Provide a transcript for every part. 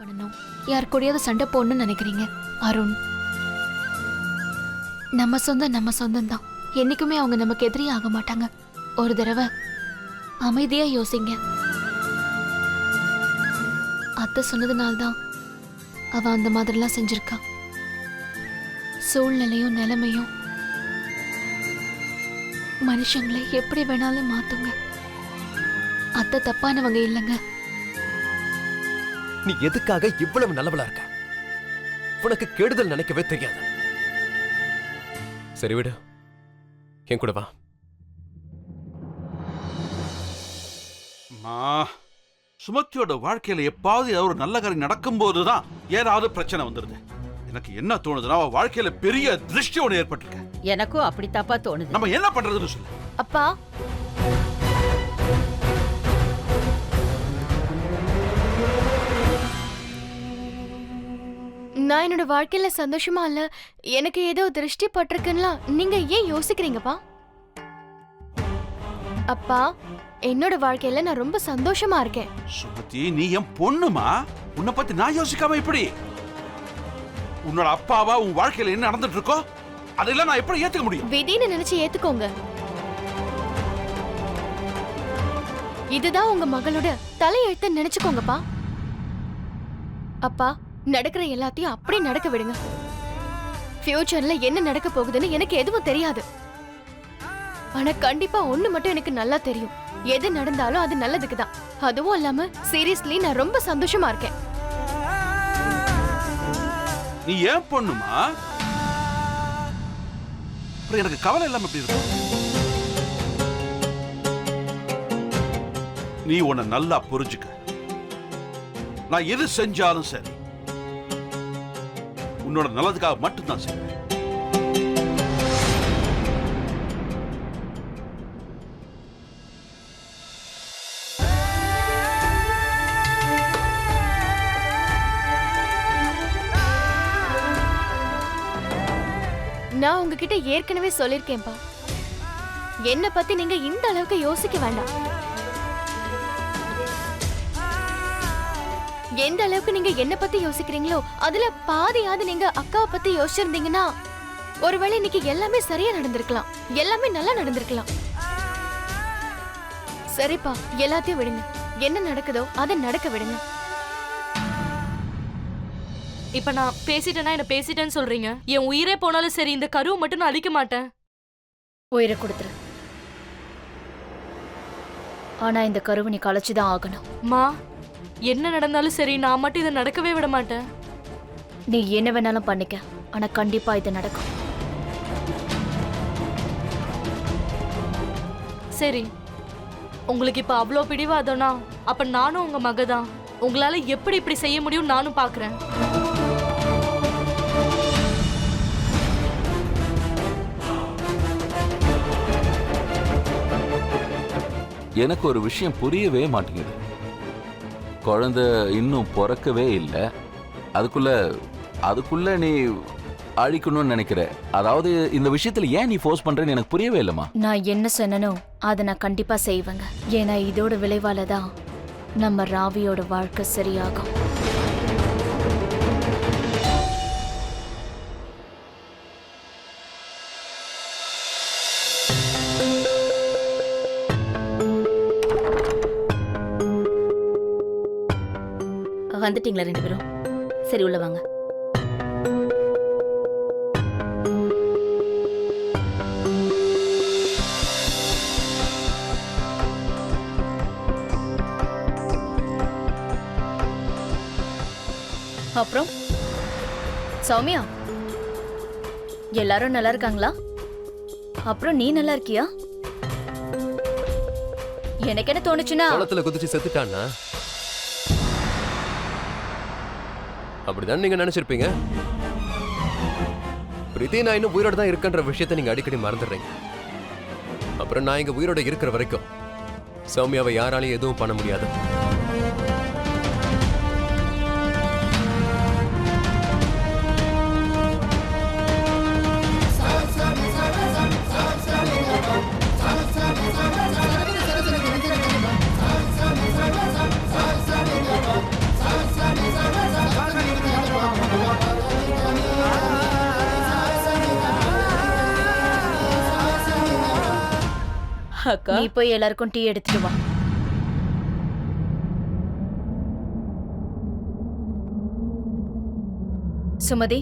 பண்ணணும், யார் கூடயாவது சண்டை போடணும்னு நினைக்கிறீங்க. அருண், நம்ம சொந்தம் தான். என்னைக்குமே அவங்க நமக்கு எதிரி ஆக மாட்டாங்க. ஒரு தடவை அமைதியா யோசிங்க. அத்தை சொன்னதுனால்தான் அவ அந்த மாதிரிலாம் செஞ்சிருக்கா. சூழ்நிலையும் நிலைமையும் மனுஷங்களை எப்படி வேணாலும் மாத்துங்க. அத்தை தப்பானவங்க இல்லைங்க. நீ எதுக்காக இவ்வளவு நல்லவளா இருக்க? உனக்கு கெடுதல் நினைக்கவே தெரியாது. சரி விடு, என் கூட வா. சுமத்தியோட வாழ்க்கையில எப்பாவது ஒரு நல்ல காரியம் நடக்கும் போதுதான் ஏதாவது பிரச்சனை வந்துருது. எனக்கு என்ன தோணுதுன்னா அவ வாழ்க்கையில பெரிய திருஷ்டி ஒண்ணு ஏற்பட்டிருக்க. எனக்கும் அப்படி தப்பா தோணுது. நம்ம என்ன பண்றதுன்னு சொல்லு. அப்பா, நான் என்னோட வாழ்க்கையில சந்தோஷமா இல்ல, எனக்கு ஏதோ திருஷ்டி பட்டிருக்குன்னா நீங்க ஏன் யோசிக்கிறீங்கப்பா? அப்பா, என்னோட வாழ்க்கையில நான் ரொம்ப சந்தோஷமா இருக்கேன். சுமதி, நீ என் பொண்ணுமா, உன்னை பத்தி நான் யோசிக்காம எப்படி? உன்னோட அப்பாவா உன் வாழ்க்கையில என்ன நடந்துட்டு இருக்கோ அதெல்லாம் நான் எப்படி ஏத்துக்க முடியும்? விதின்னு நினைச்சு ஏத்துக்கோங்க. இதுதான் உங்க மகளோட தலையெழுத்து நினைச்சுக்கோங்கப்பா. அப்பா, நடக்கிற எல்லாத்தையும் அப்படி நடக்க விடுங்க. ஃபியூச்சர்ல என்ன நடக்க போகுதுன்னு எனக்கு எதுவும் தெரியாது. ஆனா கண்டிப்பா ஒண்ணு மட்டும் எனக்கு நல்லா தெரியும். எது நடந்தாலும் அது நல்லதுக்கு தான். அதுவும் இல்லாம சீரியஸ்லி நான் ரொம்ப சந்தோஷமா இருக்கேன். நீ ஏன் பொண்ணுமா? எனக்கு கவலை இல்லாம எப்படி இருக்கும்? நீ உன்னை நல்லா புரிஞ்சுக்க. நான் எது செஞ்சாலும் சரி உன்னோட நல்லதுக்காக மட்டும்தான் செய்வேன். நான் உங்ககிட்ட ஏற்கனவே சொல்லிருக்கேன்பா, என்ன பத்தி நீங்க இந்த அளவுக்கு யோசிக்க வேண்டாம். எந்த அளவுக்கு நீங்க என்ன பத்தி யோசிக்கிறீங்களோ அதுல பாதியாவது நீங்க அக்காவை பத்தி யோசிச்சிருந்தீங்கன்னா ஒருவேளை இன்னைக்கு எல்லாமே சரியா நடந்திருக்கலாம், எல்லாமே நல்லா நடந்திருக்கலாம். சரிப்பா, எல்லாத்தையும் விடுங்க. என்ன நடக்குதோ அதை நடக்க விடுங்க. இப்ப நான் பேசிட்டேன்னா என்ன பேசிட்டேன்னு சொல்றீங்க? என் உயிரே போனாலும் சரி, இந்த கருவை மட்டும் நான் அழிக்க மாட்டேன். உயிரை கொடுத்துரு. ஆனா இந்த கருவை நீ கலைச்சுதான் ஆகணும். மா, என்ன நடந்தாலும் சரி, நான் மட்டும் இதை நடக்கவே விட மாட்டேன். நீ என்ன வேணாலும் பண்ணிக்க, ஆனா கண்டிப்பா இது நடக்கும். சரி, உங்களுக்கு இப்ப அவ்வளோ பிடிவாதம்னா அப்ப நானும் உங்க மகதான். உங்களால எப்படி இப்படி செய்ய முடியும் நானும் பாக்குறேன். எனக்கு ஒரு விஷயம் புரியவே மாட்டேங்குது. குழந்தை இன்னும் பிறக்கவே இல்லை, அதுக்குள்ள நீ அழிக்கணும்னு நினைக்கிற. அதாவது இந்த விஷயத்துல ஏன் நீ ஃபோர்ஸ் பண்றேன்னு எனக்கு புரியவே இல்லைம்மா. நான் என்ன சொன்னனோ அதை நான் கண்டிப்பா செய்வேங்க. ஏன்னா இதோட விளைவால தான் நம்ம ராவியோட வாழ்க்கை சரியாகும். வந்துட்டீங்களா ரெண்டு பேரும்? சரி, உள்ள வாங்க. அப்புறம் சௌமியா, எல்லாரும் நல்லா இருக்காங்களா? அப்புறம் நீ நல்லா இருக்கியா? எனக்கு என்ன தோணுச்சுன்னா, குளத்துல குதிச்சு செத்துட்டான்னா அப்படிதான் நீங்க நினைச்சிருப்பீங்க. பிரீத்தி, நான் இன்னும் உயிரோட தான் இருக்கன்ற விஷயத்தை நீங்க அடிக்கடி மறந்துடுறீங்க. அப்புறம் நான் இங்க உயிரோட இருக்கிற வரைக்கும் சௌமியாவை யாராலையும் எதுவும் பண்ண முடியாது. அக்கா நீ போய் எல்லாருக்கும் டீ எடுத்துட்டு வா. சுமதி,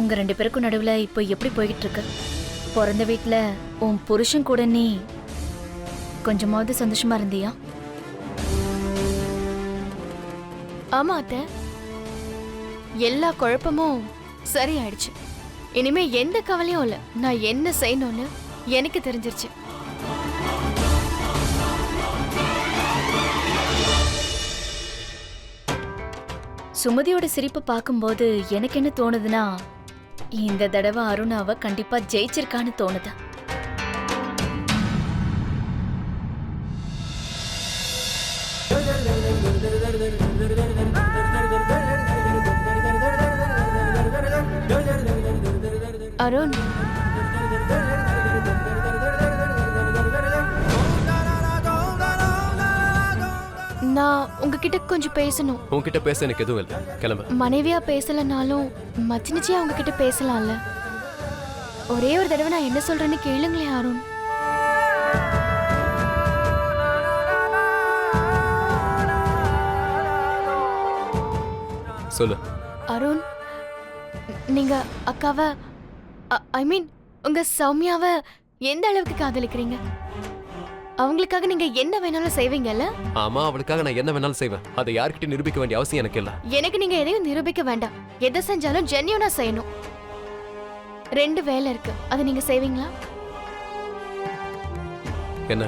உங்க 2 பேருக்கும் நடுவுல இப்போ எப்படி போய்கிட்டு இருக்கு? பிறந்த வீட்ல உன் புருஷன் கூட நீ கொஞ்சமாவது சந்தோஷமா இருந்தியா? ஆமா அத்தை, எல்லா குழப்பமும் சரியாயிடுச்சு. இனிமே எந்த கவலையும் இல்ல. நான் என்ன செய்யணும்னு எனக்கு தெரிஞ்சிருச்சு. சுமதியோட சிரிப்பு பார்க்கும்போது எனக்கு என்ன தோணுதுன்னா, இந்த தடவை அருணாவை கண்டிப்பா ஜெயிச்சிருக்கான்னு தோணுது. அருண், நான் உங்ககிட்ட கொஞ்சம் பேசணும். உன்கிட்ட பேச எனக்கு எதுவும் இல்லை, கிளம்பு. மனைவியா பேசலனாலும் மச்சினிச்சியா உங்ககிட்ட பேசலாம்ல. ஒரே ஒரு தடவை நான் என்ன சொல்றேன்னு கேளுங்களேன் அருண். சொல்லு. அருண், நீங்க அக்காவை ஐ மீன் உங்க சௌமியாவை எந்த அளவுக்கு காதலிக்கிறீங்க? அவங்களுக்காக நீங்க என்ன வேணாலும் செய்வீங்கல்ல? ஆமா, அவளுக்காக நான் என்ன வேணாலும் செய்வேன். அதை யார்கிட்ட நிரூபிக்க வேண்டிய அவசியம் எனக்கு இல்ல. எனக்கு நீங்க எதையும் நிரூபிக்க வேண்டாம். எதை செஞ்சாலும் ஜென்யூனா செய்யணும். 2 வேலை இருக்கு, அதை நீங்க செய்வீங்களா? என்ன?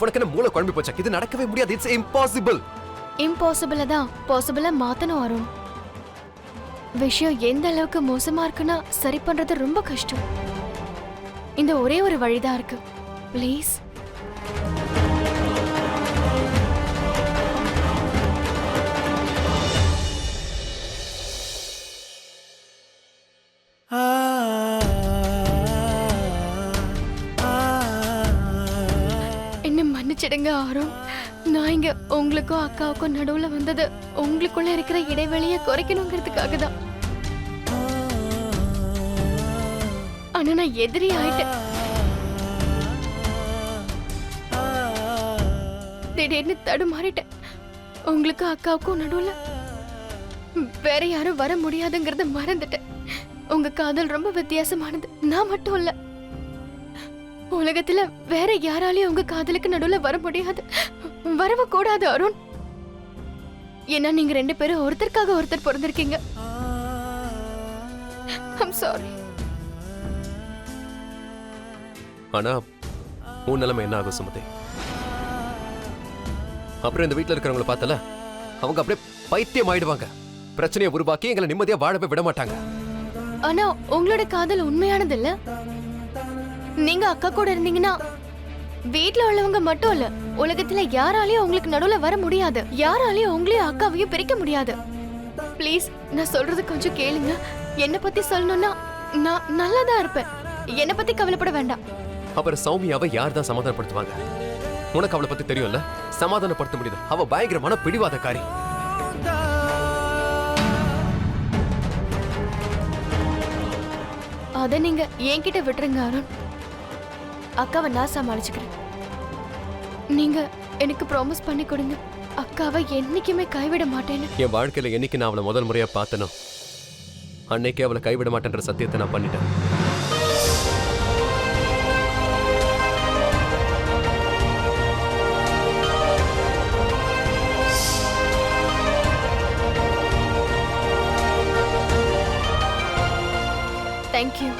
உனக்கு என்ன மூளை குழம்பி போச்சா? இது நடக்கவே முடியாது. It's impossible. இம்பாசிபிள தான் பாசிபிளா மாத்தணும் அருண். விஷயம் எந்த அளவுக்கு மோசமா இருக்குன்னா சரி பண்றது ரொம்ப கஷ்டம். இந்த ஒரே ஒரு வழிதான் இருக்கு. ப்ளீஸ். என்ன மன்னிச்சிடுங்க அருண். நான் இங்க உங்களுக்கும் அக்காவுக்கும் நடுவுல வந்தது உங்களுக்குள்ள இருக்கிற இடைவெளியை குறைக்கணுங்கிறதுக்காக தான். ஆனா நான் எதிரி ஆயிட்டேன். திடீர்னு தடுமாறிட்டேன். உங்களுக்கும் அக்காவுக்கும் நடுவுல வேற யாரும் வர முடியாதுங்கிறத மறந்துட்டேன். உங்க காதல் ரொம்ப வித்தியாசமானது. நான் மட்டும் இல்ல, உலகத்துல வேற யாராலையும் உங்க காதலுக்கு நடுவுல வர முடியாது, வரவும் கூடாது அருண். ஏன்னா நீங்க 2 பேரும் ஒருத்தருக்காக ஒருத்தர் பிறந்திருக்கீங்க. I'm sorry. ஆனா உன் நிலைமை என்ன ஆகும் சுமதி? அப்புறம் இந்த வீட்டுல இருக்கிறவங்களை பார்த்தல, அவங்க அப்படியே பைத்தியம் ஆயிடுவாங்க. பிரச்சனையை உருவாக்கி எங்களை நிம்மதியா வாழவே விட மாட்டாங்க. ஆனா உங்களோட காதல் உண்மையானது இல்ல. நீங்க அக்கா கூட இருந்தீங்கன்னா வீட்ல உள்ளவங்க மட்டும் இல்ல, உலகத்துல யாராலையும் உங்களுக்கு நடுவுல வர முடியாது. யாராலையும் உங்களையும் அக்காவையும் பிரிக்க முடியாது. ப்ளீஸ், நான் சொல்றது கொஞ்சம் கேளுங்க. என்ன பத்தி சொல்லணும்னா நான் நல்லாதான் இருப்பேன். என்ன பத்தி கவலைப்பட வேண்டாம். அப்புறம் சௌமியாவை யார் தான் சமாதானப்படுத்துவாங்க? உனக்கு அவளை பத்தி தெரியும்ல. சமாதானப்படுத்த முடியுது. அவ பயங்கரமான பிடிவாதக்காரி. அத நீங்க என்கிட்ட விட்டுருங்க அருண். அக்காவை நான் சமாளிச்சுக்கிறேன். நீங்க எனக்கு ப்ராமிஸ் பண்ணி கொடுங்க, அக்காவை என்னைக்குமே கைவிட மாட்டேன்னு. என் வாழ்க்கையில என்னைக்கு நான் அவளை முதல் முறையா பார்த்தனோ அன்னைக்கே அவளை கைவிட மாட்டேன்ற சத்தியத்தை நான் பண்ணிட்டேன். Thank you.